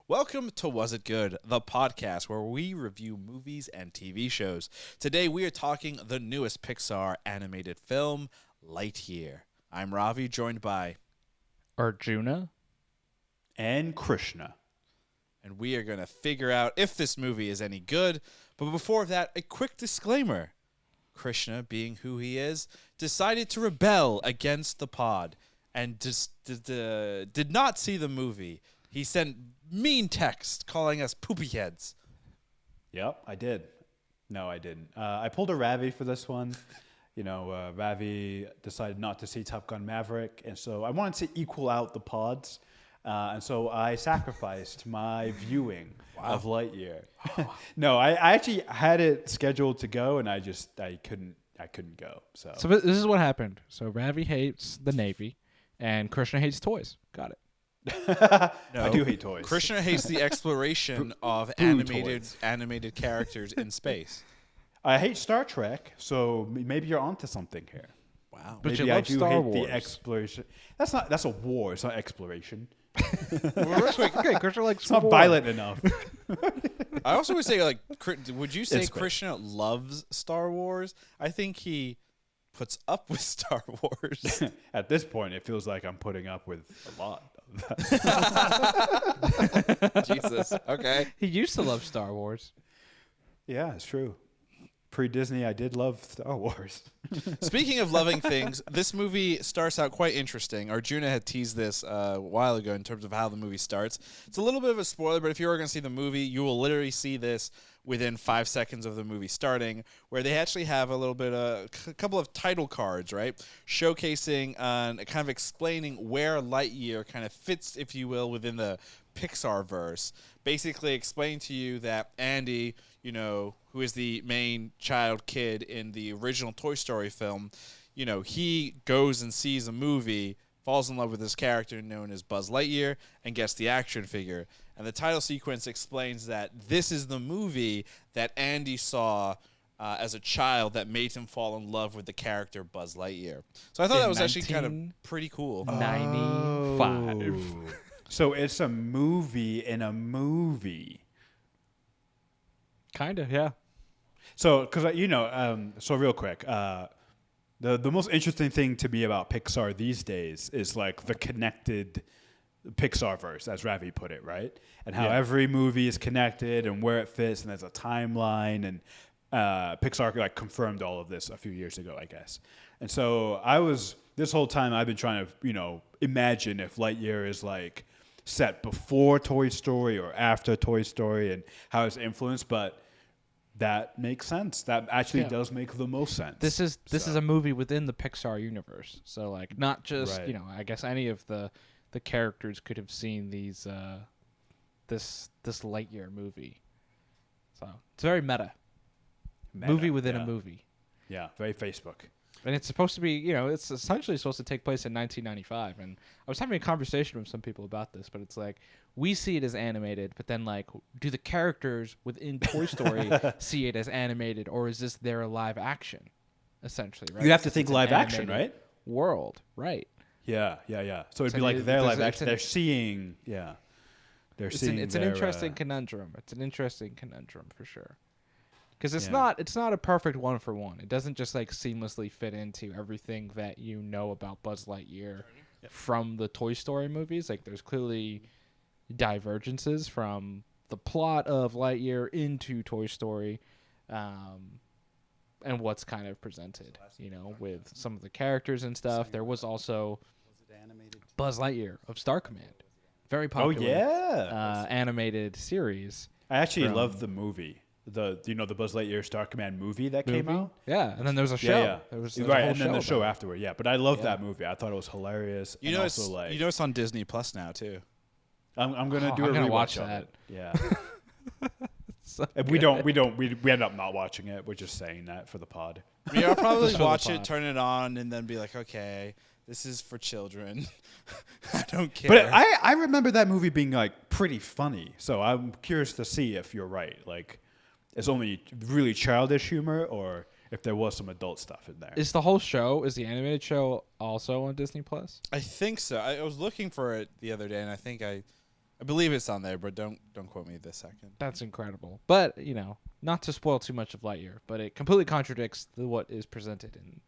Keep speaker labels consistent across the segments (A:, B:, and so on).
A: Welcome to Was It Good, the podcast where we review movies and TV shows. Today we are talking the newest Pixar animated film, Lightyear. I'm Ravi, joined by
B: Arjuna
C: and Krishna.
A: And we are going to figure out if this movie is any good. But before that, a quick disclaimer. Krishna, being who he is, decided to rebel against the pod and just did not see the movie. He sent mean text calling us poopy heads.
C: Yep, I did. No, I didn't. I pulled a Ravi for this one. Ravi decided not to see Top Gun Maverick, and so I wanted to equal out the pods. And so I sacrificed my viewing of Lightyear. No, I actually had it scheduled to go, and I couldn't go. So
B: this is what happened. So Ravi hates the Navy, and Krishna hates toys. Got it.
A: No,
C: I do hate toys.
A: Krishna hates the exploration of animated characters in space.
C: I hate Star Trek, so maybe you're onto something here.
A: Wow.
B: But
C: Maybe
B: you
C: I
B: love
C: do
B: Star
C: hate
B: Wars.
C: the exploration. That's a war. It's not exploration.
B: Real quick, okay, Krishna likes
C: It's not
B: war.
C: violent enough.
A: I also would say, would you say
C: It's great.
A: Krishna loves Star Wars? I think he puts up with Star Wars.
C: At this point, it feels like I'm putting up with a lot of that.
A: Jesus. Okay.
B: He used to love Star Wars.
C: Yeah, it's true. Pre-Disney, I did love Star Wars.
A: Speaking of loving things, this movie starts out quite interesting. Arjuna had teased this a while ago in terms of how the movie starts. It's a little bit of a spoiler, but if you are going to see the movie, you will literally see this within 5 seconds of the movie starting, where they actually have a couple of title cards, right, showcasing and kind of explaining where Lightyear kind of fits, if you will, within the Pixar verse. Basically explain to you that Andy, who is the main child kid in the original Toy Story film, he goes and sees a movie, falls in love with this character known as Buzz Lightyear, and gets the action figure. And the title sequence explains that this is the movie that Andy saw as a child that made him fall in love with the character Buzz Lightyear. So I thought that was actually kind of pretty cool.
B: 95.
C: So it's a movie in a movie.
B: Kind of, yeah.
C: So, because so real quick, the most interesting thing to me about Pixar these days is like the connected Pixar verse, as Ravi put it, right? And how every movie is connected and where it fits, and there's a timeline. And Pixar confirmed all of this a few years ago, I guess. And so this whole time I've been trying to imagine if Lightyear is set before Toy Story or after Toy Story and how it's influenced, but that makes sense. That actually does make the most sense.
B: This is a movie within the Pixar universe. So not just I guess any of the characters could have seen these this Lightyear movie. So it's very meta. Movie within a movie.
C: Yeah, very Facebook.
B: And it's supposed to be, it's essentially supposed to take place in 1995. And I was having a conversation with some people about this, but it's we see it as animated, but then do the characters within Toy Story see it as animated, or is this their live action, essentially, right?
C: You have to think live action, right?
B: World, right.
C: Yeah. So it'd
B: So
C: be their live action.
B: it's
C: They're seeing,
B: It's an interesting conundrum. It's an interesting conundrum for sure. Because it's not a perfect one for one. It doesn't just seamlessly fit into everything that you know about Buzz Lightyear from the Toy Story movies. There's clearly divergences from the plot of Lightyear into Toy Story, and what's kind of presented, with some of the characters and stuff. There was also Buzz Lightyear of Star Command, very popular animated series.
C: I actually love the movie. The Buzz Lightyear Star Command movie that came out.
B: Yeah, and then there was a show.
C: Yeah.
B: There was
C: right,
B: a whole
C: and then the show
B: about it.
C: afterward. Yeah, but I love that movie. I thought it was hilarious.
A: It's on Disney Plus now too.
C: I'm gonna do
B: I'm
C: a
B: gonna
C: rewatch
B: watch
C: of
B: that.
C: it. Yeah.
B: So
C: we end up not watching it. We're just saying that for the pod.
A: I'll probably
B: Just for the
A: watch it,
B: pod.
A: turn it on, and then be like, okay, this is for children. I don't care.
C: But I remember that movie being pretty funny. So I'm curious to see if you're right. It's only really childish humor, or if there was some adult stuff in there.
B: Is the animated show also on Disney Plus?
A: I think so. I was looking for it the other day, and I think I I believe it's on there, but don't quote me this second.
B: That's incredible. But, not to spoil too much of Lightyear, but it completely contradicts what is presented in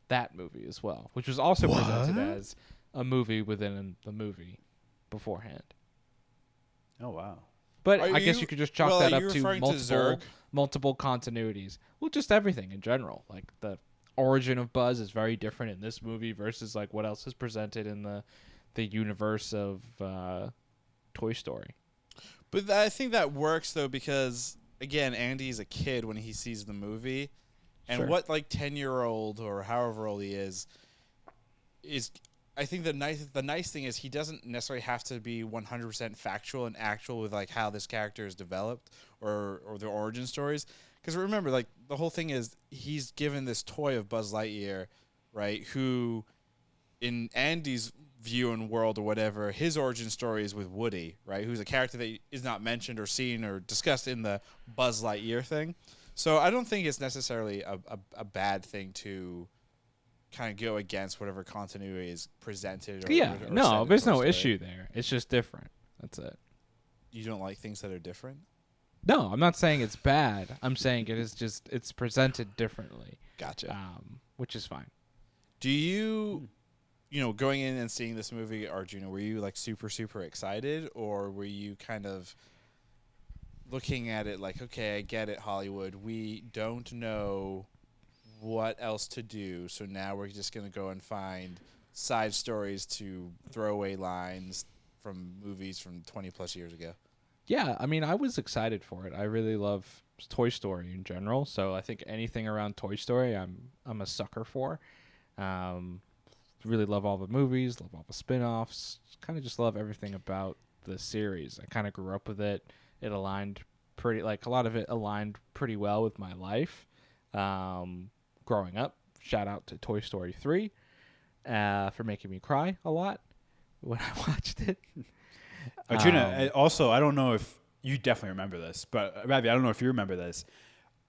B: that movie as well, which was also presented as a movie within the movie beforehand.
C: Oh, wow.
B: But I guess you could just chalk that up to multiple
A: to
B: continuities. Well, just everything in general. Like the origin of Buzz is very different in this movie versus like what else is presented in the universe of Toy Story.
A: But I think that works though because again, Andy's a kid when he sees the movie, and what like 10-year-old or however old he is. I think the nice thing is he doesn't necessarily have to be 100% factual and actual with like how this character is developed or their origin stories. Because remember, like the whole thing is he's given this toy of Buzz Lightyear, right? Who, in Andy's view and world or whatever, his origin story is with Woody, right? Who's a character that is not mentioned or seen or discussed in the Buzz Lightyear thing. So I don't think it's necessarily a bad thing to kind of go against whatever continuity is presented.
B: No, there's no issue there. It's just different. That's it.
A: You don't like things that are different?
B: No, I'm not saying it's bad. I'm saying it's presented differently.
A: Gotcha.
B: Which is fine.
A: Do you, going in and seeing this movie, Arjuna, were you like super, super excited, or were you kind of looking at it like, okay, I get it, Hollywood. We don't know what else to do, so now we're just going to go and find side stories to throwaway lines from movies from 20 plus years ago?
B: Yeah, I mean, I was excited for it. I really love Toy Story in general, so I think anything around Toy Story I'm a sucker for. Really love all the movies, love all the spin-offs, kind of just love everything about the series. I kind of grew up with it. It aligned a lot of it aligned pretty well with my life. Growing up, shout out to Toy Story 3 for making me cry a lot when I watched it.
C: Arjuna, also, I don't know if you definitely remember this, but Ravi, I don't know if you remember this.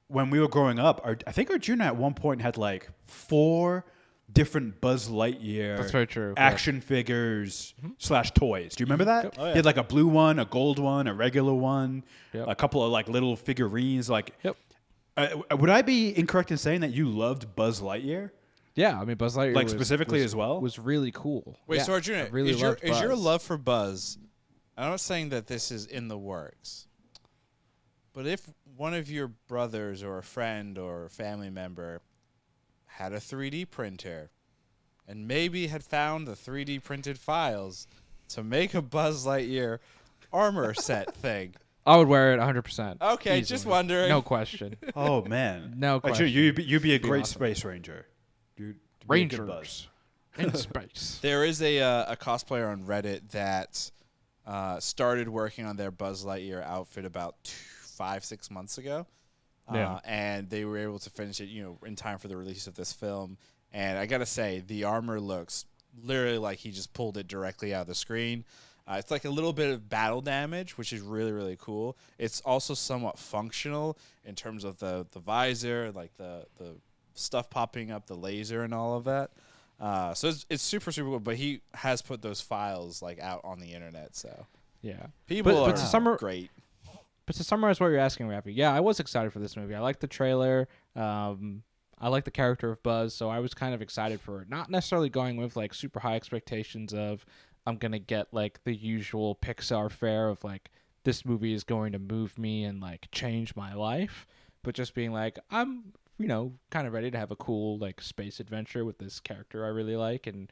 C: When we were growing up, I think Arjuna at one point had like 4 different Buzz Lightyear
B: That's very true.
C: action figures / toys. Do you remember that?
A: Oh, yeah.
C: He had like a blue one, a gold one, a regular one, a couple of like little figurines. Would I be incorrect in saying that you loved Buzz Lightyear?
B: Yeah, I mean Buzz Lightyear
C: specifically as well
B: was really cool.
A: Wait,
B: yeah,
A: so Arjuna, is your love for Buzz? I'm not saying that this is in the works, but if one of your brothers or a friend or a family member had a 3D printer and maybe had found the 3D printed files to make a Buzz Lightyear armor set thing,
B: I would wear it 100%.
A: Okay,
B: easily.
A: Just wondering.
B: No question.
C: Oh man,
B: no question.
C: You'd be a great
B: awesome.
C: space ranger.
B: Rangers in space.
A: There is a cosplayer on Reddit that started working on their Buzz Lightyear outfit about 5-6 months ago. And they were able to finish it, in time for the release of this film. And I gotta say, the armor looks literally like he just pulled it directly out of the screen. It's like a little bit of battle damage, which is really, really cool. It's also somewhat functional in terms of the visor, like the stuff popping up, the laser, and all of that. So it's super, super cool. But he has put those files like out on the internet. So
B: yeah,
A: people are great.
B: But to summarize what you're asking, Rafi, yeah, I was excited for this movie. I liked the trailer. I like the character of Buzz, so I was kind of excited for it. Not necessarily going with like super high expectations of I'm gonna get like the usual Pixar fare of like this movie is going to move me and like change my life, but just being like I'm kind of ready to have a cool like space adventure with this character I really like, and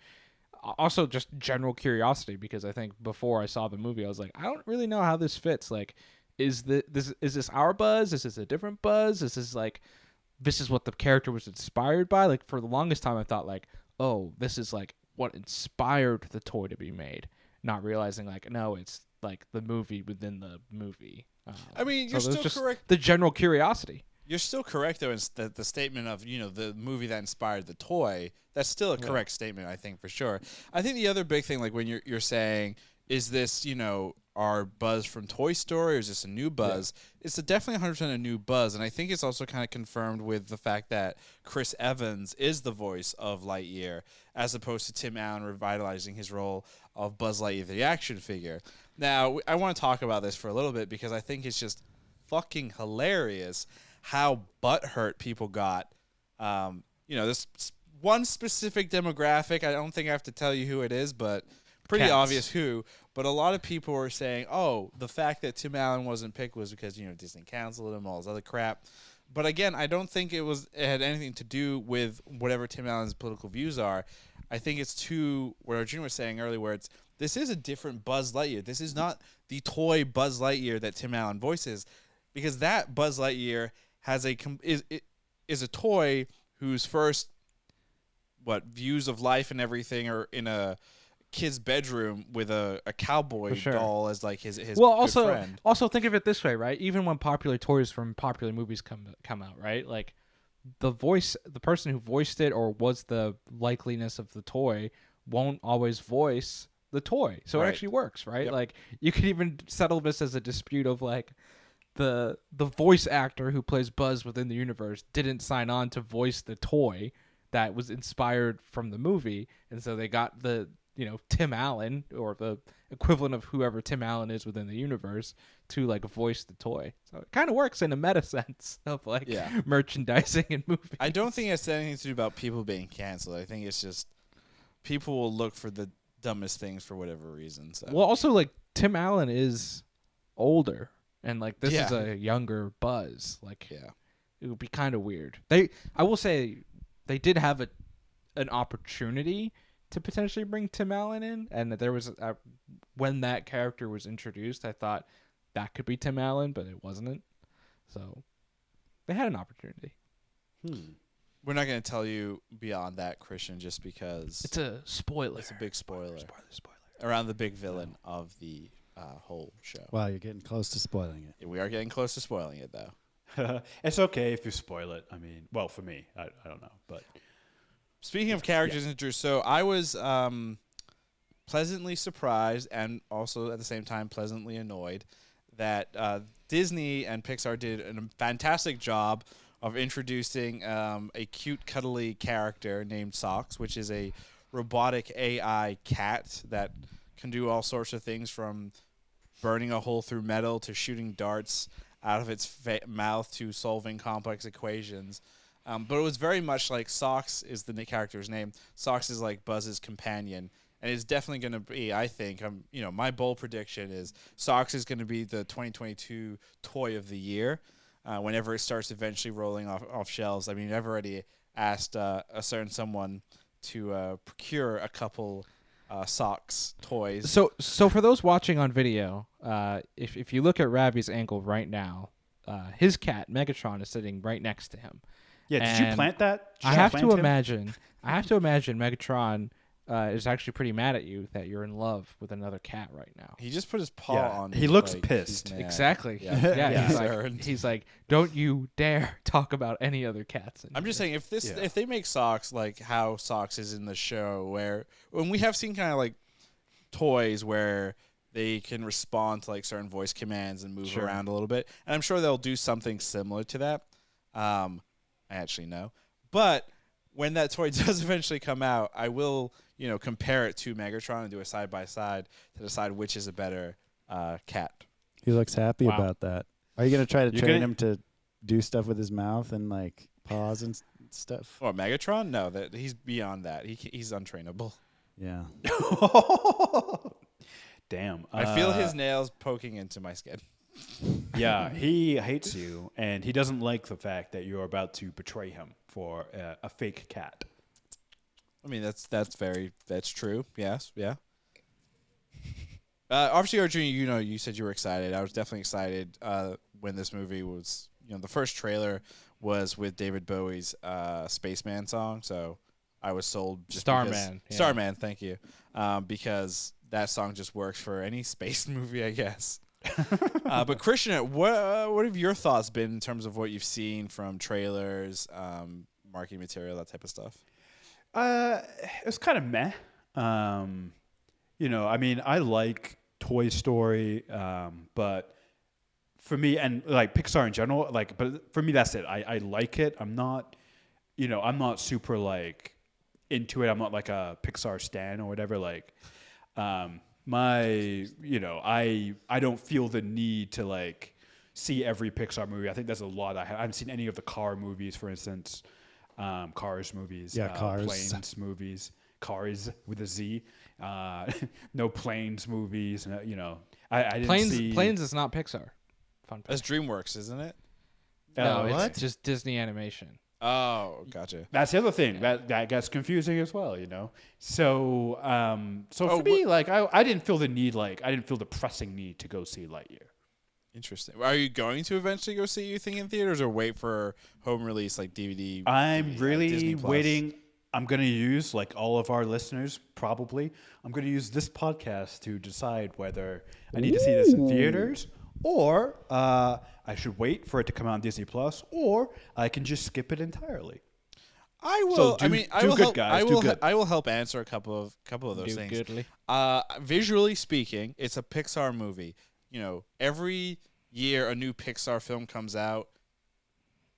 B: also just general curiosity because I think before I saw the movie I was like I don't really know how this fits. Like, is this our Buzz? Is this a different Buzz? Is this like this is what the character was inspired by? Like for the longest time I thought like, oh, this is like what inspired the toy to be made, not realizing like no, it's like the movie within the movie.
A: I mean, you're still correct.
B: The general curiosity.
A: You're still correct though in the statement of the movie that inspired the toy. That's still a correct statement, I think, for sure. I think the other big thing, like when you're saying, is this our Buzz from Toy Story, or is this a new Buzz? Yeah. It's definitely 100% a new Buzz, and I think it's also kind of confirmed with the fact that Chris Evans is the voice of Lightyear, as opposed to Tim Allen revitalizing his role of Buzz Lightyear, the action figure. Now, I want to talk about this for a little bit because I think it's just fucking hilarious how butthurt people got. This one specific demographic. I don't think I have to tell you who it is, but pretty obvious who. But a lot of people were saying, oh, the fact that Tim Allen wasn't picked was because, Disney canceled him, all this other crap. But again, I don't think it had anything to do with whatever Tim Allen's political views are. I think it's what Arjun was saying earlier, where this is a different Buzz Lightyear. This is not the toy Buzz Lightyear that Tim Allen voices, because that Buzz Lightyear is a toy whose first views of life and everything are in a kid's bedroom with a cowboy doll as like his good friend.
B: Also think of it this way, right? Even when popular toys from popular movies come out, right? Like the person who voiced it or was the likeliness of the toy won't always voice the toy. So it actually works, right? Yep. Like you could even settle this as a dispute of like the voice actor who plays Buzz within the universe didn't sign on to voice the toy that was inspired from the movie, and so they got the Tim Allen or the equivalent of whoever Tim Allen is within the universe to like voice the toy. So it kind of works in a meta sense of like merchandising and movies.
A: I don't think it's anything to do about people being canceled. I think it's just people will look for the dumbest things for whatever reason. So.
B: Well, also like Tim Allen is older, and like this is a younger Buzz. Like it would be kind of weird. I will say they did have an opportunity to potentially bring Tim Allen in, and there was when that character was introduced, I thought that could be Tim Allen, but it wasn't. So they had an opportunity.
A: We're not going to tell you beyond that, Christian, just because
B: it's a spoiler.
A: It's a big spoiler. Spoiler. Around the big villain of the whole show.
D: Wow, you're getting close to spoiling it.
A: Yeah, we are getting close to spoiling it, though.
C: It's okay if you spoil it. I mean, well, for me, I don't know, but.
A: Speaking of characters introduced, so I was pleasantly surprised and also at the same time pleasantly annoyed that Disney and Pixar did a fantastic job of introducing a cute, cuddly character named Socks, which is a robotic AI cat that can do all sorts of things, from burning a hole through metal to shooting darts out of its mouth to solving complex equations. But it was very much like Socks is the character's name. Socks is like Buzz's companion, and it's definitely going to be, I think, my bold prediction is Socks is going to be the 2022 toy of the year whenever it starts eventually rolling off shelves. I mean, I've already asked a certain someone to procure a couple Socks toys.
B: So for those watching on video, if you look at Ravi's ankle right now, his cat Megatron is sitting right next to him.
C: Yeah, did you plant that?
B: I have to imagine Megatron is actually pretty mad at you that you're in love with another cat right now.
A: He just put his paw on.
C: He looks pissed.
B: Exactly. Yeah. He's like, don't you dare talk about any other cats.
A: I'm just saying, if they make Socks like how Socks is in the show, when we have seen kind of like toys where they can respond to like certain voice commands and move around a little bit, and I'm sure they'll do something similar to that. I actually know. But when that toy does eventually come out, I will, compare it to Megatron and do a side-by-side to decide which is a better cat.
D: He looks happy about that. Are you going to try to train him to do stuff with his mouth and, like, paws and stuff?
A: Or Megatron? No, he's beyond that. He's untrainable.
D: Yeah.
C: Damn.
A: I feel his nails poking into my skin.
C: Yeah, he hates you, and he doesn't like the fact that you're about to betray him for a fake cat.
A: I mean, that's true. Yes, yeah. Obviously, Arjun, you said you were excited. I was definitely excited when this movie was. The first trailer was with David Bowie's Spaceman song, so I was sold.
B: Starman.
A: Starman, thank you. Because that song just works for any space movie, I guess. But Christian, what have your thoughts been in terms of what you've seen from trailers, marketing material, that type of stuff?
C: It's kind of meh. I mean, I like Toy Story, but for me, and like Pixar in general, but for me, that's it. I like it. I'm not super like into it. I'm not like a Pixar stan or whatever. I don't feel the need to like see every Pixar movie. I think there's a lot. I haven't seen any of the car movies, for instance, Cars movies,
D: Cars.
C: Planes movies, Cars with a Z, no Planes movies. I didn't see
B: Planes is not Pixar. Fun fact.
A: That's DreamWorks, isn't it?
B: No,
C: what?
B: it's just Disney Animation.
A: Oh, gotcha.
C: That's the other thing that gets confusing as well, So, for me, like I didn't feel the need, I didn't feel the pressing need to go see Lightyear.
A: Interesting. Are you going to eventually go see, you think, in theaters, or wait for home release like DVD?
C: I'm really
A: Disney Plus?
C: waiting. I'm going to use, like all of our listeners probably, I'm going to use this podcast to decide whether I need to see this in theaters, or I should wait for it to come out on Disney Plus, or I can just skip it entirely.
A: I will. I will help answer a couple of those things.
B: Goodly.
A: Visually speaking, it's a Pixar movie. Every year a new Pixar film comes out.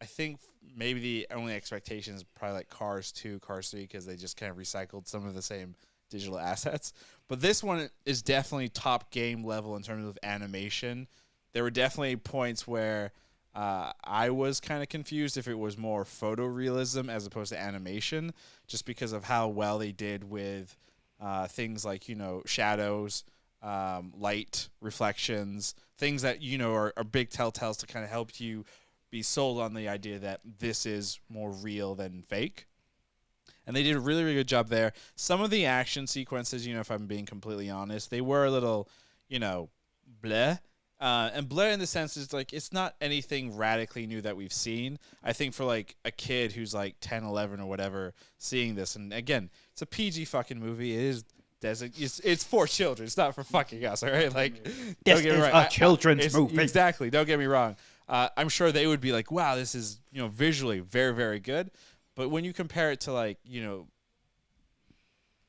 A: I think maybe the only expectation is probably like Cars 2, Cars 3, because they just kind of recycled some of the same digital assets. But this one is definitely top game level in terms of animation. There were definitely points where I was kind of confused if it was more photorealism as opposed to animation, just because of how well they did with things like, shadows, light, reflections, things that, are big telltales to kind of help you be sold on the idea that this is more real than fake. And they did a really, really good job there. Some of the action sequences, if I'm being completely honest, they were a little, bleh. And bleh in the sense is like it's not anything radically new that we've seen. I think for like a kid who's like 10, 11 or whatever seeing this, and again, it's a PG fucking movie. It is it's for children. It's not for fucking us, all right? Like,
C: This is a children's movie.
A: Exactly. Don't get me wrong. I'm sure they would be like, wow, this is, visually very, very good. But when you compare it to like,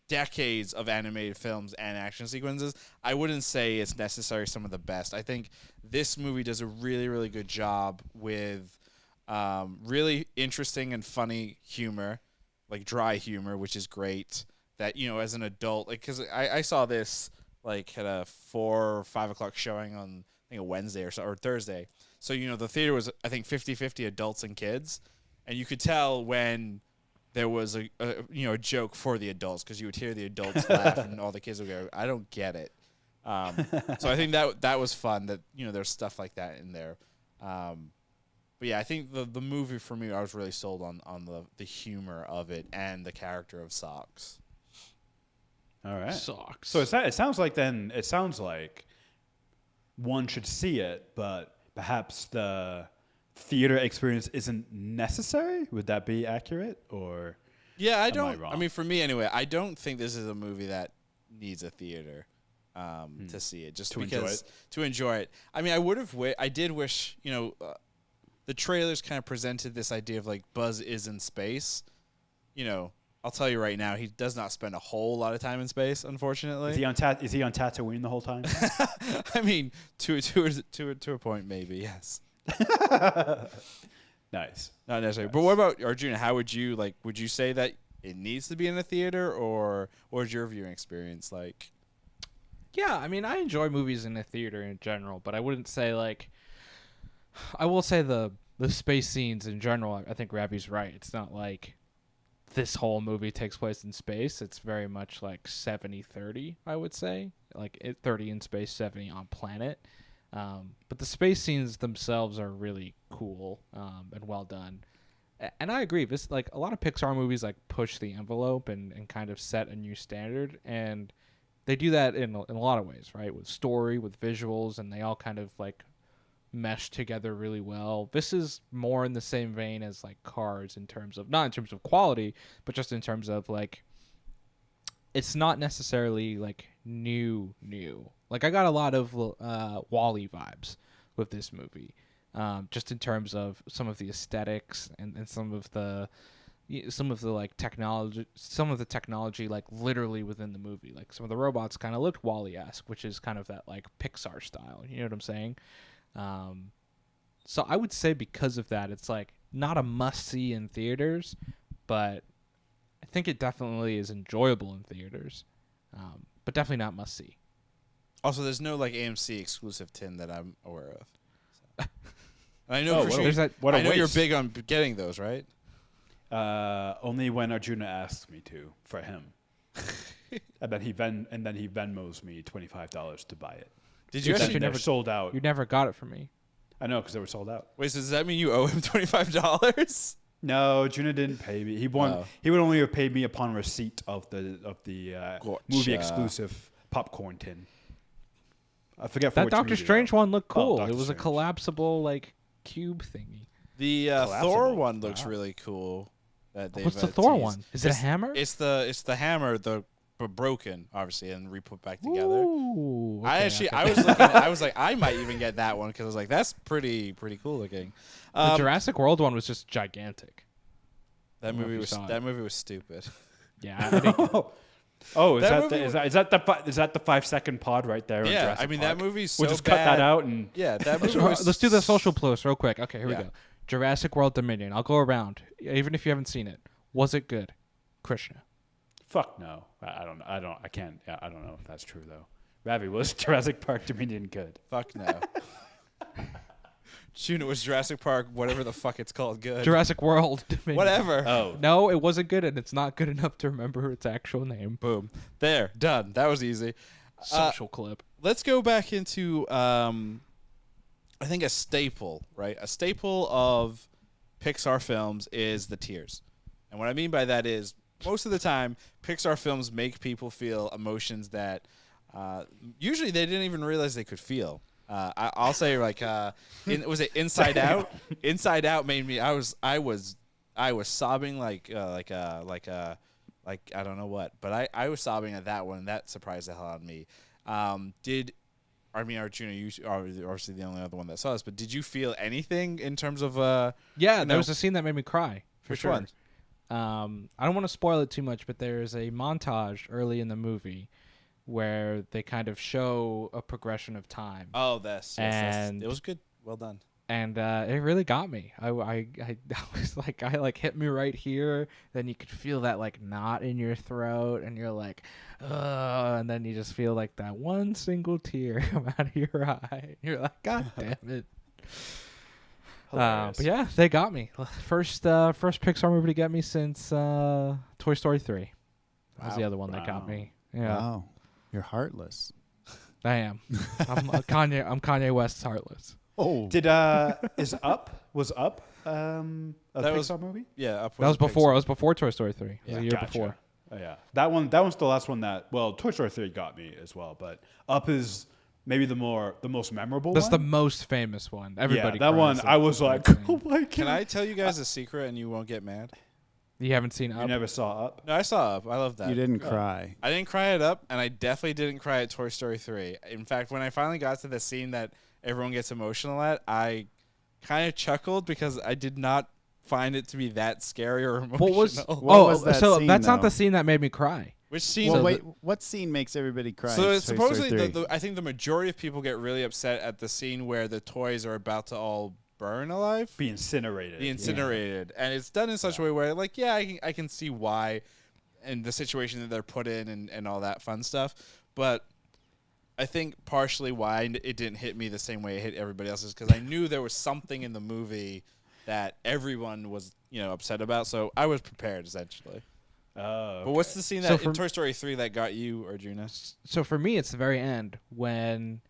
A: decades of animated films and action sequences, I wouldn't say it's necessarily some of the best. I think this movie does a really, really good job with really interesting and funny humor, like dry humor, which is great. That, as an adult, like, because I saw this like at a 4 or 5 o'clock showing on I think a Wednesday or Thursday. So, the theater was, I think, 50-50 adults and kids. And you could tell when there was a joke for the adults, because you would hear the adults laugh and all the kids would go, I don't get it. So I think that was fun that, there's stuff like that in there. But yeah, I think the movie for me, I was really sold on the humor of it and the character of Socks.
C: All right.
B: Socks.
C: So it sounds like one should see it, but perhaps the theater experience isn't necessary. Would that be accurate? Or
A: yeah,
C: I wrong?
A: I mean, for me anyway, I don't think this is a movie that needs a theater to see it. Just to enjoy it. I mean, I did wish, the trailers kind of presented this idea of like Buzz is in space. I'll tell you right now, he does not spend a whole lot of time in space, unfortunately.
C: Is he on Tatooine the whole time?
A: I mean, to a point, maybe, yes.
C: Nice.
A: Not necessarily. Nice. But what about Arjuna? How would you say that it needs to be in a theater, or what is your viewing experience like?
B: Yeah, I mean, I enjoy movies in a theater in general, but I wouldn't say I will say the space scenes in general, I think Ravi's right. It's not like this whole movie takes place in space. It's very much like 70-30, I would say. Like 30 in space, 70 on planet. But the space scenes themselves are really cool and well done. And I agree. This, like, a lot of Pixar movies like push the envelope and kind of set a new standard. And they do that in a lot of ways, right? With story, with visuals, and they all kind of like mesh together really well. This is more in the same vein as like Cars in terms of, not in terms of quality, but just in terms of like, it's not necessarily like new. Like, I got a lot of WALL-E vibes with this movie, just in terms of some of the aesthetics and some of the like technology like literally within the movie. Like, some of the robots kind of looked WALL-E-esque, which is kind of that like Pixar style. You know what I'm saying? So I would say because of that, it's like not a must-see in theaters, but I think it definitely is enjoyable in theaters, but definitely not must-see.
A: Also, there's no like AMC exclusive tin that I'm aware of. So. I know you're big on getting those, right?
C: Only when Arjuna asks me to for him, and then he Venmos me $25 to buy it.
A: Did you actually
C: never sold out?
B: You never got it from me.
C: I know because they were sold out.
A: Wait, so does that mean you owe him $25?
C: No, Arjuna didn't pay me. He would only have paid me upon receipt of the movie exclusive popcorn tin. I forget
B: that Doctor Strange one looked cool.
C: It
B: was a collapsible like cube thingy.
A: The Thor one looks really cool.
B: What's the Thor one? Is it a hammer?
A: It's the hammer, but broken, obviously, and re-put back together.
B: Ooh, okay,
A: I was like, I might even get that one because I was like, that's pretty cool looking.
B: The Jurassic World one was just gigantic.
A: That movie was stupid.
B: Yeah. I didn't
C: is that the 5-second pod right there?
A: Yeah, I mean that movie's so
C: we'll just
A: bad.
C: cut that out and
A: that movie.
B: Let's do the social plus real quick. Okay, here we go. Jurassic World Dominion. I'll go around, even if you haven't seen it. Was it good, Krishna?
C: Fuck no. I don't know if that's true though. Ravi, was Jurassic Park Dominion good?
A: Fuck no. Juna, was Jurassic Park, whatever the fuck it's called, good?
B: Jurassic World Dominion.
A: Whatever.
C: Oh.
B: No, it wasn't good, and it's not good enough to remember its actual name.
A: Boom. There. Done. That was easy.
B: Social clip.
A: Let's go back into, I think, a staple, right? A staple of Pixar films is the tears. And what I mean by that is, most of the time, Pixar films make people feel emotions that usually they didn't even realize they could feel. I'll say like, was it Inside Out? Inside Out made me. I was sobbing like I don't know what, but I was sobbing at that one. And that surprised the hell out of me. Arjuna, you are obviously the only other one that saw this, but did you feel anything in terms of?
B: There was a scene that made me cry.
A: Which one?
B: I don't want to spoil it too much, but there's a montage early in the movie where they kind of show a progression of time.
A: Oh, and it was good. Well done.
B: And it really got me. I was like, hit me right here. Then you could feel that like knot in your throat, and you're like, and then you just feel like that one single tear come out of your eye. And you're like, God damn it. But yeah, they got me. First Pixar movie to get me since Toy Story 3. That was the other one that got me. Yeah.
D: Wow. You're heartless.
B: I am. I'm Kanye West's heartless.
D: Oh.
C: Was Up a Pixar movie?
A: Yeah, Up
B: that was before.
A: Pixar.
B: It was before Toy Story 3. It was a year before.
C: Oh, yeah. That one's the last one that Toy Story 3 got me as well, but Up is maybe the most memorable
B: That's
C: one.
B: the most famous one. Everybody.
C: Yeah, that one I was like, oh my God.
A: Can I tell you guys a secret and you won't get mad?
B: You haven't seen Up?
C: You never saw Up?
A: No, I saw Up. I love that.
D: You didn't cry.
A: I didn't cry at Up, and I definitely didn't cry at Toy Story 3. In fact, when I finally got to the scene that everyone gets emotional at, I kind of chuckled because I did not find it to be that scary or emotional.
D: What was that
B: so
D: scene,
B: that's not
D: though?
B: the scene that made me cry.
A: Which scene?
D: Well, wait, what scene makes everybody cry?
A: So it's
D: Toy Story
A: supposedly,
D: 3?
A: I think the majority of people get really upset at the scene where the toys are about to all burn alive.
C: Be incinerated.
A: And it's done in such a way where, like, I can see why and the situation that they're put in and all that fun stuff. But I think partially why it didn't hit me the same way it hit everybody else is because I knew there was something in the movie that everyone was, upset about. So I was prepared, essentially.
C: Okay.
A: But what's the scene that in Toy Story 3 that got you, Arjuna?
B: So for me, it's the very end when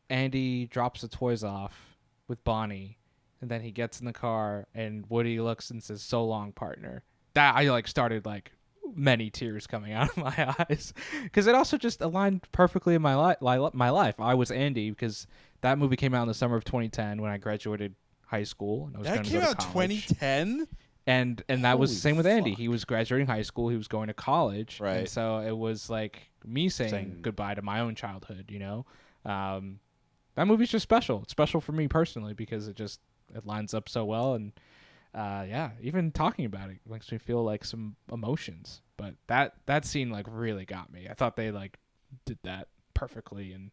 B: Andy drops the toys off with Bonnie, and then he gets in the car, and Woody looks and says, "So long, partner." That I started many tears coming out of my eyes because it also just aligned perfectly in my life. I was Andy because that movie came out in the summer of 2010 when I graduated high school and I was going to go to college.
A: That came out 2010.
B: And that was the same with Andy. He was graduating high school. He was going to college.
A: Right.
B: And so it was like me saying goodbye to my own childhood, That movie's just special. It's special for me personally because it lines up so well. And, even talking about it makes me feel like some emotions. But that scene, really got me. I thought they, did that perfectly. And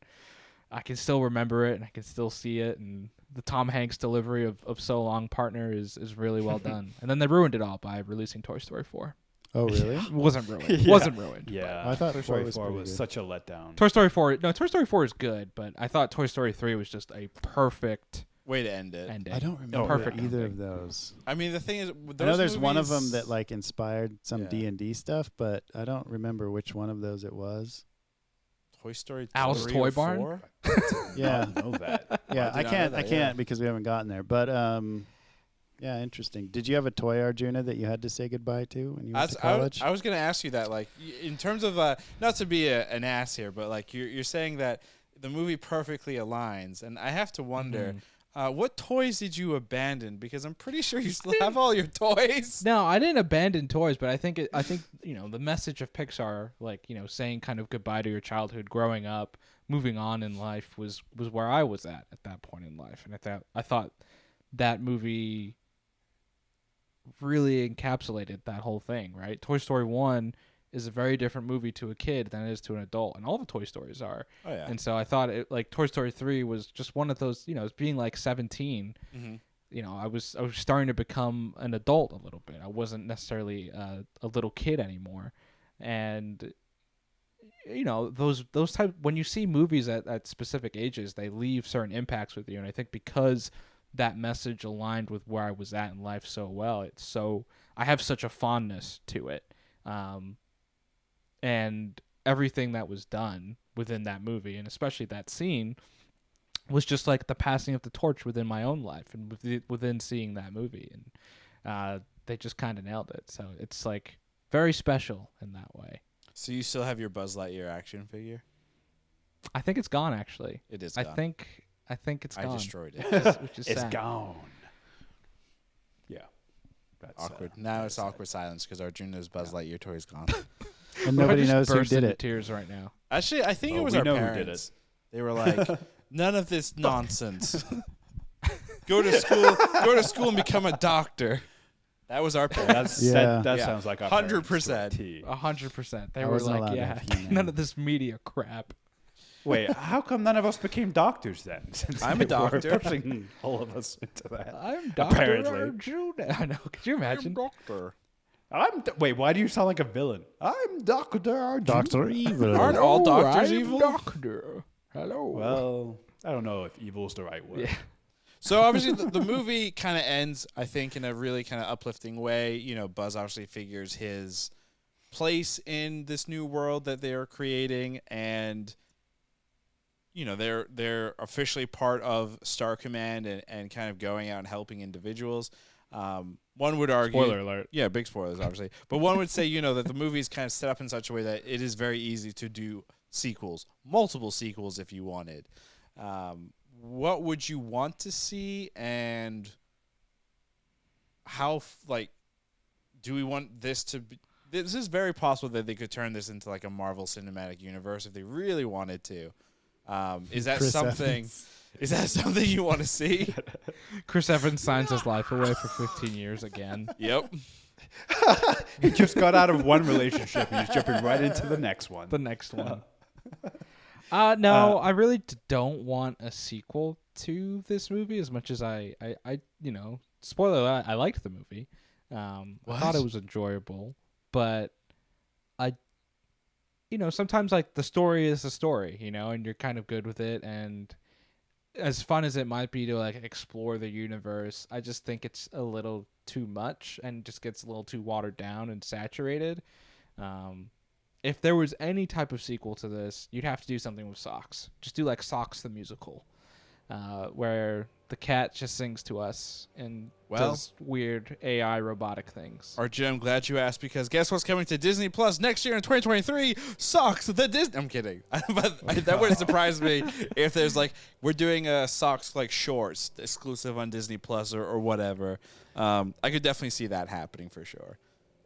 B: I can still remember it and I can still see it. And the Tom Hanks delivery of "So Long, Partner" is really well done. And then they ruined it all by releasing Toy Story 4.
D: Oh, really?
B: It wasn't ruined. It wasn't ruined.
C: Yeah.
D: I thought
C: Toy Story 4 was such a letdown.
B: Toy Story 4. No, Toy Story 4 is good, but I thought Toy Story 3 was just a perfect
A: way to end it.
D: I don't remember
B: perfect
D: either
B: ending.
D: of those.
A: I mean, the thing is,
D: I know there's one of them that like inspired some D&D stuff, but I don't remember which one of those it was.
A: Toy Story
B: Al's
A: 3
B: Toy
A: or
B: Barn?
A: 4?
C: Yeah, I know that.
D: Yeah, I can't because we haven't gotten there. But yeah, interesting. Did you have a toy, Arjuna, that you had to say goodbye to when you went to college?
A: I was going to ask you that, like, in terms of not to be an ass here, but like you're saying that the movie perfectly aligns, and I have to wonder. What toys did you abandon? Because I'm pretty sure you still have all your toys.
B: No, I didn't abandon toys, but I think the message of Pixar, like, saying kind of goodbye to your childhood, growing up, moving on in life was where I was at that point in life, and I thought that movie really encapsulated that whole thing, right? Toy Story 1 is a very different movie to a kid than it is to an adult, and all the Toy Stories are.
A: Oh yeah.
B: And so I thought Toy Story 3 was just one of those, being like 17, I was starting to become an adult a little bit. I wasn't necessarily a little kid anymore. And those type, when you see movies at specific ages, they leave certain impacts with you, and I think because that message aligned with where I was at in life so well, I have such a fondness to it. And everything that was done within that movie, and especially that scene, was just like the passing of the torch within my own life and within seeing that movie. And they just kind of nailed it. So it's like very special in that way.
A: So you still have your Buzz Lightyear action figure?
B: I think it's gone, actually.
A: It is gone.
B: I think it's gone.
A: I destroyed it.
B: Which is
C: It's
B: sad.
C: gone. Yeah. That's
A: awkward. Now it's awkward silence because Arjuna's Buzz Lightyear toy is gone.
D: And nobody knows who
B: burst
D: did
B: into
D: it.
B: tears right now.
A: Actually, I think it was
C: we
A: our
C: know
A: parents.
C: who did it.
A: They were like, none of this nonsense. Go to school and become a doctor. That was our parents.
C: That sounds like
A: 100%.
B: 100%. They
D: I
B: were
D: wasn't
B: like,
D: allowed to
B: yeah,
D: have He-Man.
B: none of this media crap.
C: Wait, how come none of us became doctors then? Since
A: I'm a
C: they were
A: doctor.
C: pushing all of us into that.
B: I'm Dr.
C: Apparently.
B: Arjuna. I know. Could you imagine?
A: Doctor.
C: Wait, why do you sound like a villain? I'm Dr. Arjuna.
D: Dr. Evil.
A: Aren't all doctors
B: I'm
A: evil?
B: Doctor. Hello.
C: Well, I don't know if evil is the right word.
B: Yeah.
A: So obviously the movie kind of ends, I think, in a really kind of uplifting way. Buzz obviously figures his place in this new world that they are creating, and they're officially part of Star Command and kind of going out and helping individuals. One would argue,
C: Spoiler alert.
A: Yeah, big spoilers, obviously. But one would say, that the movie is kind of set up in such a way that it is very easy to do sequels, multiple sequels if you wanted. What would you want to see, and how, do we want this to be? This is very possible that they could turn this into like a Marvel Cinematic Universe if they really wanted to. Is that
D: Chris
A: something?
D: Evans.
A: Is that something you want to see?
B: Chris Evans signs his life away for 15 years again.
A: Yep.
C: He just got out of one relationship and he's jumping right into the next one.
B: The next one. No, I really don't want a sequel to this movie as much as I spoiler alert, I liked the movie. I thought it was enjoyable, but sometimes like the story is the story, and you're kind of good with it, and as fun as it might be to like explore the universe, I just think it's a little too much and just gets a little too watered down and saturated. If there was any type of sequel to this, you'd have to do something with Socks. Just do like Socks the musical, where the cat just sings to us and does weird AI robotic things.
A: Arjun, I'm glad you asked, because guess what's coming to Disney Plus next year in 2023? Socks the Disney. I'm kidding. But that wouldn't surprise me if there's we're doing a Socks shorts exclusive on Disney Plus or whatever. I could definitely see that happening for sure.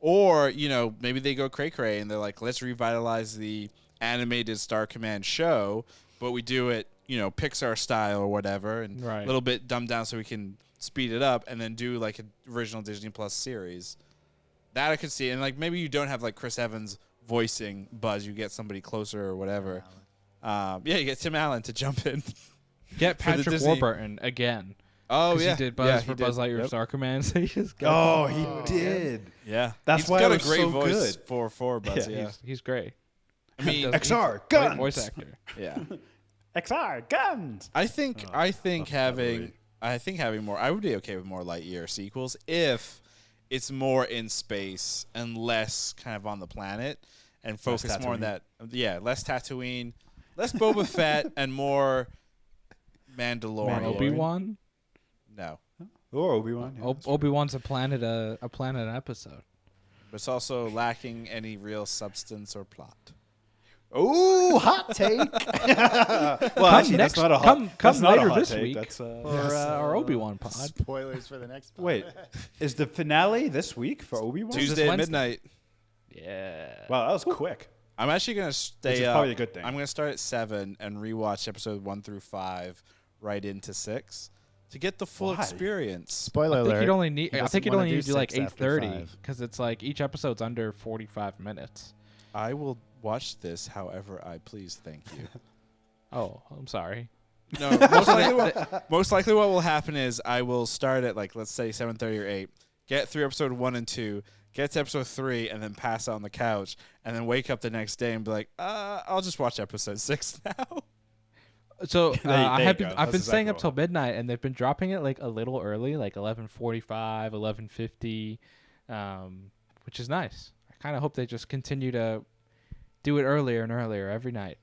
A: Or, maybe they go cray-cray and they're like, let's revitalize the animated Star Command show, but we do it, Pixar style or whatever, and a little bit dumbed down so we can speed it up, and then do an original Disney Plus series. That I could see. And maybe you don't have Chris Evans voicing Buzz, you get somebody closer or whatever. You get Tim Allen to jump in.
B: Get Patrick Warburton again.
A: Oh
B: yeah, he did Buzz for Buzz Lightyear Star Command. So he just
C: he did.
A: Yeah,
C: that's why
A: got
C: it was
A: a great
C: so
A: voice
C: good.
A: for Buzz. Yeah,
B: he's great.
A: I mean,
C: XR
B: great
C: guns.
B: voice actor.
A: Yeah,
C: XR guns.
A: I think having more. I would be okay with more Lightyear sequels if it's more in space and less kind of on the planet and focus more on that. Yeah, less Tatooine, less Boba Fett, and more Mandalorian.
B: Obi-Wan?
A: No.
C: Or Obi-Wan. Yeah,
B: Obi-Wan's a planet episode.
A: But it's also lacking any real substance or plot.
C: Oh, hot take. Well, actually, that's not a hot take.
B: Come later this
C: take.
B: week
C: That's,
B: for our Obi-Wan pod.
D: Spoilers for the next pod.
C: Wait, is the finale this week for Obi-Wan?
A: Tuesday at midnight.
B: Yeah.
C: Wow, that was quick.
A: I'm actually going to stay
C: Which is
A: up.
C: probably a good thing.
A: I'm going to start at 7 and rewatch episode 1 through 5 right into 6 to get the full experience.
D: Spoiler
B: I
D: alert.
B: think you'd only need to do like
D: 6 after
B: 8:30
D: 5.
B: because it's like each episode's under 45 minutes.
A: I will watch this however I please. Thank you.
B: Oh, I'm sorry.
A: No, most likely what will happen is I will start at like, let's say 7:30 or 8, get through episode 1 and 2, get to episode 3, and then pass out on the couch, and then wake up the next day and be like, I'll just watch episode 6 now.
B: So I've been staying up
C: exactly
B: till midnight, and they've been dropping it like a little early, like 11:45, 11:50, which is nice. I kind of hope they just continue to do it earlier and earlier every night.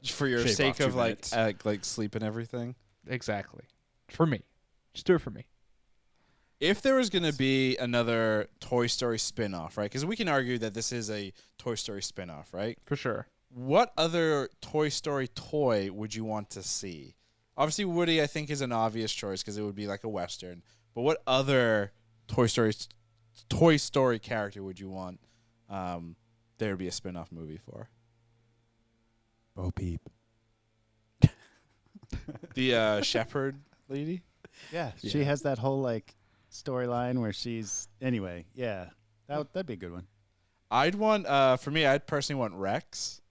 A: For your
C: Shave
A: sake
C: off
A: of
C: 2 minutes.
A: like sleep and everything.
B: Exactly. For me. Just do it for me.
A: If there was going to be another Toy Story spin-off, right? Because we can argue that this is a Toy Story spin-off, right?
B: For sure.
A: What other Toy Story toy would you want to see? Obviously, Woody, I think, is an obvious choice because it would be like a Western. But what other Toy Story character would you want there to be a spin-off movie for?
D: Bo Peep.
A: The shepherd lady?
D: Yeah, she has that whole like storyline where she's anyway. Yeah, that'd be a good one.
A: I'd want for me, I'd personally want Rex.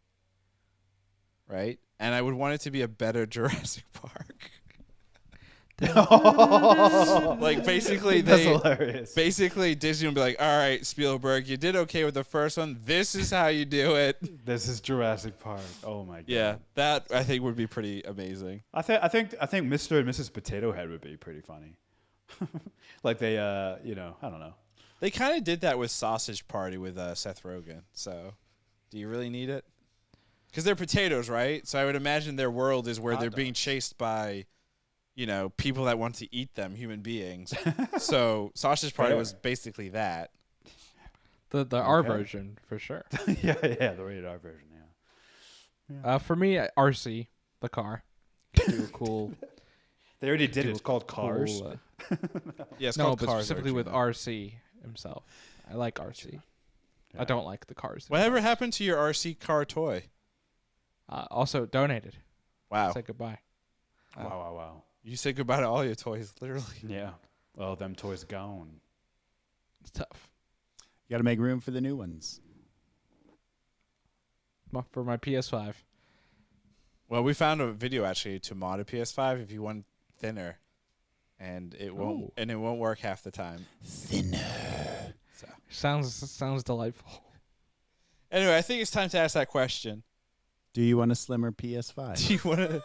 A: Right? And I would want it to be a better Jurassic Park. Like basically
C: That's hilarious.
A: Basically Disney would be like, all right, Spielberg, you did okay with the first one. This is how you do it.
C: This is Jurassic Park. Oh my god.
A: Yeah, that I think would be pretty amazing.
C: I think Mr. and Mrs. Potato Head would be pretty funny. Like they I don't know.
A: They kind of did that with Sausage Party with Seth Rogen. So, do you really need it? Because they're potatoes, right? So I would imagine their world is where they're being chased by, people that want to eat them, human beings. So Sausage Party was basically that.
B: The R version, for sure.
C: yeah, the rated R version, yeah.
B: For me, RC, the car. Do a cool.
C: They already did it. It's called Cars.
B: Cool,
A: Yeah, it's
B: no,
A: called
B: but
A: Cars
B: specifically with
A: originally.
B: RC himself. I like RC.
C: Yeah.
B: I don't like the cars.
A: Whatever happened to your RC car toy?
B: Also donated.
A: Wow.
B: Say goodbye.
C: Wow.
A: You said goodbye to all your toys, literally.
C: Yeah. Well, them toys gone.
B: It's tough.
D: You got to make room for the new ones.
B: For my PS5.
A: Well, we found a video actually to mod a PS5 if you want thinner, and it won't work half the time.
D: Thinner.
A: So.
B: Sounds delightful.
A: Anyway, I think it's time to ask that question.
D: Do you want a slimmer PS5?
A: Do you want to?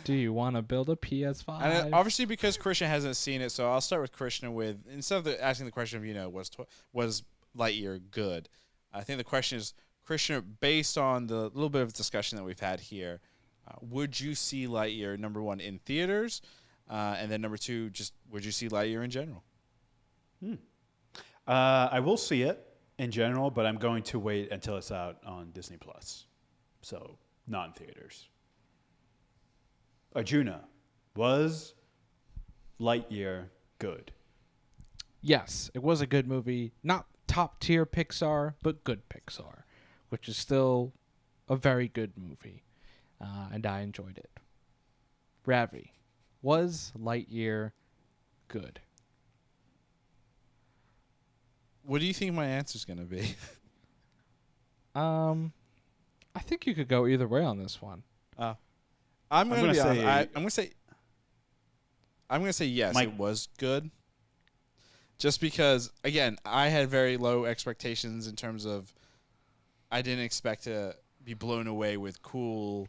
B: Do you want to build a PS5?
A: And obviously, because Christian hasn't seen it, so I'll start with Christian. Instead of asking the question of was Lightyear good? I think the question is, Christian, based on the little bit of discussion that we've had here, would you see Lightyear #1 in theaters, and then #2, just would you see Lightyear in general?
C: I will see it in general, but I'm going to wait until it's out on Disney Plus, so not in theaters. Arjuna, was Lightyear good?
B: Yes, it was a good movie. Not top tier Pixar, but good Pixar, which is still a very good movie, and I enjoyed it. Ravi, was Lightyear good?
A: What do you think my answer's going to be?
B: I think you could go either way on this one.
A: I'm going to be honest.
C: say-
A: I'm going to say I'm going to say yes, it was good. Just because, again, I had very low expectations in terms of I didn't expect to be blown away with cool,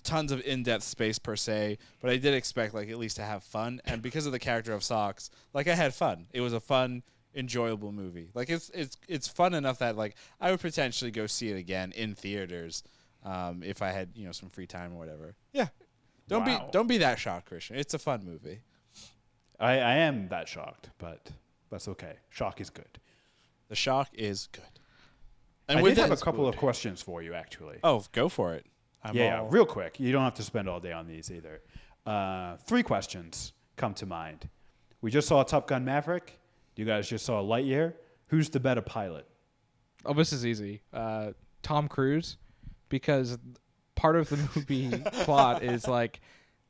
A: tons of in-depth space per se, but I did expect at least to have fun. And because of the character of Socks, I had fun. It was a fun, enjoyable movie. It's fun enough that I would potentially go see it again in theaters if I had some free time or whatever. Yeah, don't be that shocked, Christian. It's a fun movie.
C: I am that shocked, but that's okay. Shock is good.
A: The shock is good.
C: And we have a couple of questions for you, actually.
A: Oh, go for it.
C: Real quick. You don't have to spend all day on these either. 3 questions come to mind. We just saw Top Gun Maverick. You guys just saw Lightyear. Who's the better pilot?
B: Oh, this is easy. Tom Cruise, because part of the movie plot is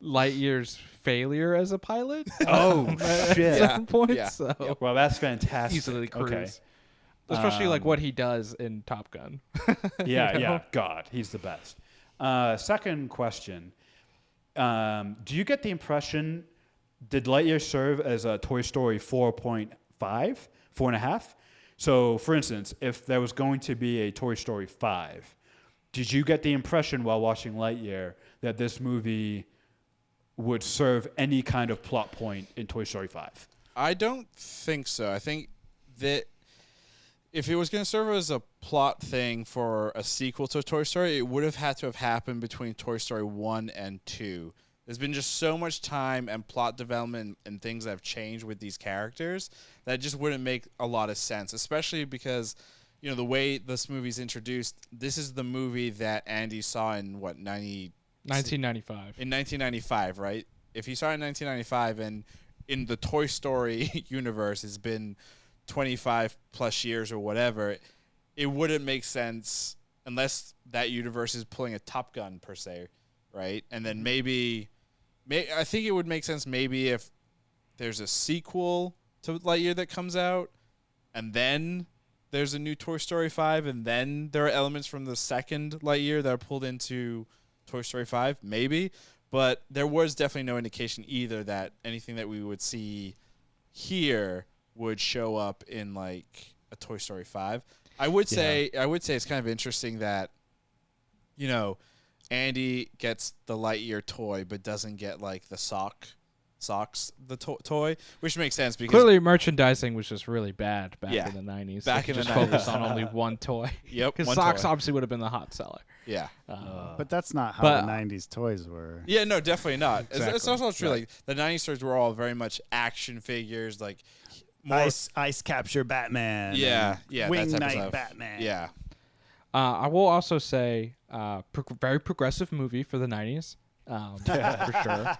B: Lightyear's failure as a pilot.
C: Oh, shit.
B: At some point.
A: Yeah.
B: So
C: Well, that's fantastic.
B: easily Cruise.
C: Okay.
B: Especially what he does in Top Gun.
C: Yeah. God, he's the best. Second question. Do you get the impression, did Lightyear serve as a Toy Story 4.5, 4.5? So, for instance, if there was going to be a Toy Story 5, did you get the impression while watching Lightyear that this movie would serve any kind of plot point in Toy Story 5?
A: I don't think so. I think that if it was going to serve as a plot thing for a sequel to Toy Story, it would have had to have happened between Toy Story 1 and 2. There's been just so much time and plot development and things that have changed with these characters that just wouldn't make a lot of sense, especially because, the way this movie's introduced, this is the movie that Andy saw in,
B: 1995.
A: In 1995, right? If he saw it in 1995 and in the Toy Story universe it's been 25 plus years or whatever, it wouldn't make sense unless that universe is pulling a Top Gun per se, right? And then I think it would make sense maybe if there's a sequel to Lightyear that comes out and then there's a new Toy Story 5 and then there are elements from the second Lightyear that are pulled into Toy Story 5, maybe. But there was definitely no indication either that anything that we would see here would show up in a Toy Story 5. I would say it's kind of interesting that Andy gets the Lightyear toy but doesn't get the socks toy, which makes sense because
B: clearly merchandising was just really bad back in the 90s.
A: Back in the 90s,
B: focused on only one toy.
A: Yep,
B: because socks obviously would have been the hot seller.
A: Yeah,
D: but that's not how the 90s toys were.
A: Yeah, no, definitely not.
C: Exactly.
A: It's also true.
C: Right.
A: The 90s toys were all very much action figures,
D: more ice capture Batman.
A: Yeah,
D: Wing
A: that type of
D: Knight
A: stuff.
D: Batman.
A: Yeah.
B: I will also say very progressive movie for the 90s, for sure.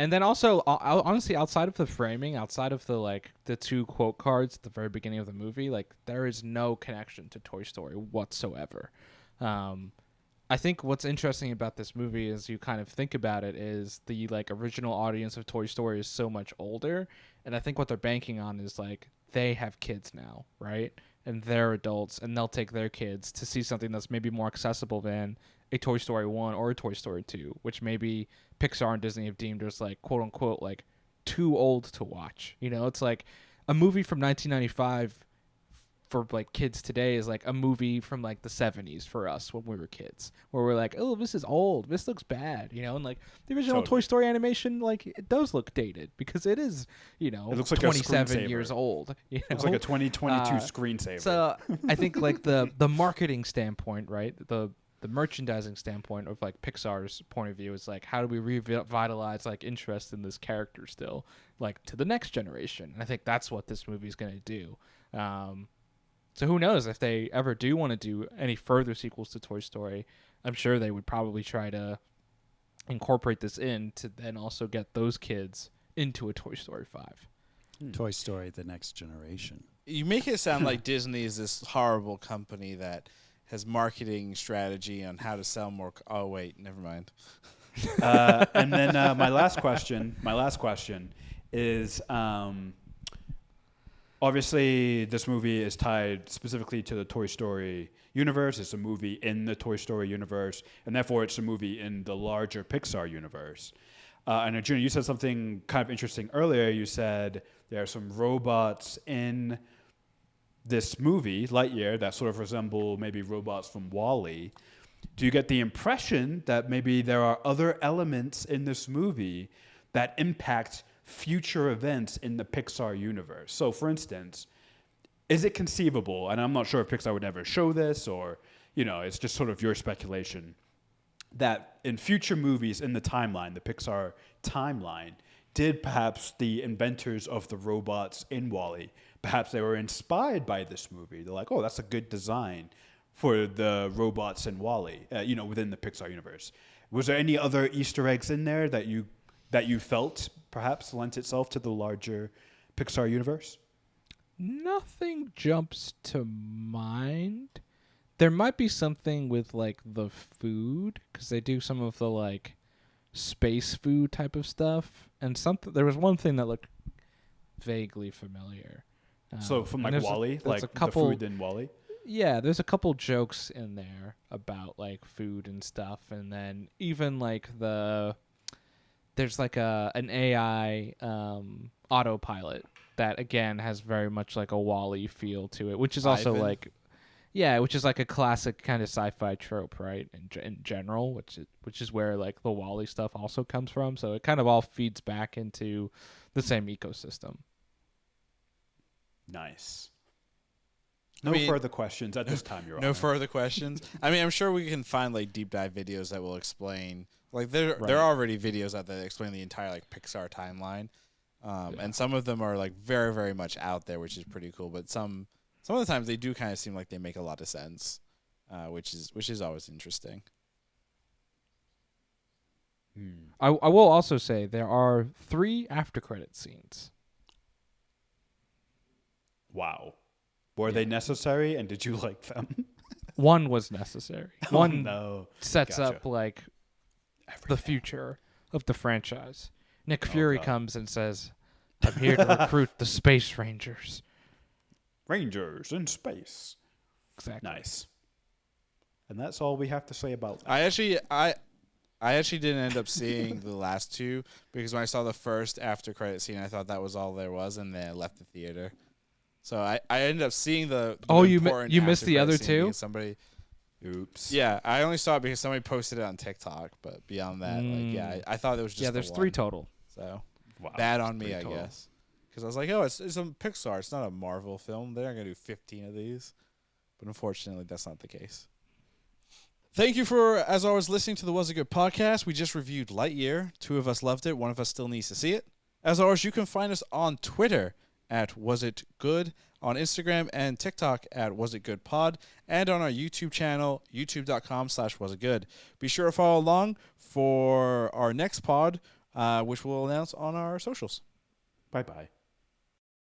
B: And then also, honestly, outside of the framing, outside of the 2 quote cards at the very beginning of the movie, there is no connection to Toy Story whatsoever. I think what's interesting about this movie, as you kind of think about it, is the original audience of Toy Story is so much older, and I think what they're banking on is they have kids now, right? And they're adults, and they'll take their kids to see something that's maybe more accessible than a Toy Story 1 or a Toy Story 2, which maybe Pixar and Disney have deemed as quote unquote too old to watch. It's a movie from 1995 for kids today is a movie from the 70s for us when we were kids, where we're oh, this is old, this looks bad, and the original Toy Story animation it does look dated because it is it looks 27 years old.
C: It looks like a 2022 screensaver.
B: So I think the marketing standpoint, right, the merchandising standpoint of Pixar's point of view is how do we revitalize interest in this character still to the next generation, and I think that's what this movie is going to do. So who knows if they ever do want to do any further sequels to Toy Story. I'm sure they would probably try to incorporate this in to then also get those kids into a Toy Story 5.
D: Toy Story, the next generation.
A: You make it sound like Disney is this horrible company that has marketing strategy on how to sell more. Oh, wait, never mind.
C: And then my last question is, obviously, this movie is tied specifically to the Toy Story universe. It's a movie in the Toy Story universe, and therefore it's a movie in the larger Pixar universe. And Arjuna, you said something kind of interesting earlier. You said there are some robots in this movie, Lightyear, that sort of resemble maybe robots from WALL-E. Do you get the impression that maybe there are other elements in this movie that impact future events in the Pixar universe? So, for instance, is it conceivable, and I'm not sure if Pixar would ever show this, or, it's just sort of your speculation, that in future movies in the timeline, the Pixar timeline, did perhaps the inventors of the robots in WALL-E, perhaps they were inspired by this movie. They're like, oh, that's a good design for the robots in WALL-E, within the Pixar universe. Was there any other Easter eggs in there that you felt perhaps lent itself to the larger Pixar universe?
B: Nothing jumps to mind. There might be something with like the food, because they do some of the like space food type of stuff, and there was one thing that looked vaguely familiar.
C: So from like WALL-E, like the food in WALL-E?
B: Yeah, there's a couple jokes in there about like food and stuff, and then even like there's like an AI autopilot that again has very much like a WALL-E feel to it, which is also which is like a classic kind of sci-fi trope, right? In general, which is where like the WALL-E stuff also comes from. So it kind of all feeds back into the same ecosystem.
C: Nice. No further questions at this time, Your Honor.
A: No further questions. I mean, I'm sure we can find like deep dive videos that will explain. Like there are already videos out there that explain the entire like Pixar timeline, and some of them are like very very much out there, which is pretty cool. But some of the times they do kind of seem like they make a lot of sense, which is always interesting.
B: I will also say there are 3 after credit scenes.
C: Wow. Were they necessary, and did you like them?
B: One was necessary. One sets
C: Gotcha.
B: up like the future of the franchise. Nick Fury comes and says, "I'm here to recruit the Space Rangers."
C: Rangers in space.
B: Exactly.
C: Nice. And that's all we have to say about that.
A: I actually didn't end up seeing the last 2 because when I saw the first after credit scene, I thought that was all there was, and then I left the theater. So I ended up seeing the
B: you missed the other 2?
A: Somebody,
C: oops.
A: Yeah, I only saw it because somebody posted it on TikTok. But beyond that, I thought it was just
B: there's
A: the
B: 3
A: one.
B: total.
A: So
C: Wow,
A: bad on me, I
C: total.
A: guess. Because I was like, oh, it's a Pixar. It's not a Marvel film. They're not gonna do 15 of these. But unfortunately, that's not the case. Thank you for, as always, listening to the Was It Good podcast. We just reviewed Lightyear. 2 of us loved it. 1 of us still needs to see it. As always, you can find us on Twitter at Was It Good, on Instagram and TikTok at Was It Good Pod, and on our YouTube channel, youtube.com/wasitgood. Be sure to follow along for our next pod, which we'll announce on our socials.
C: Bye-bye.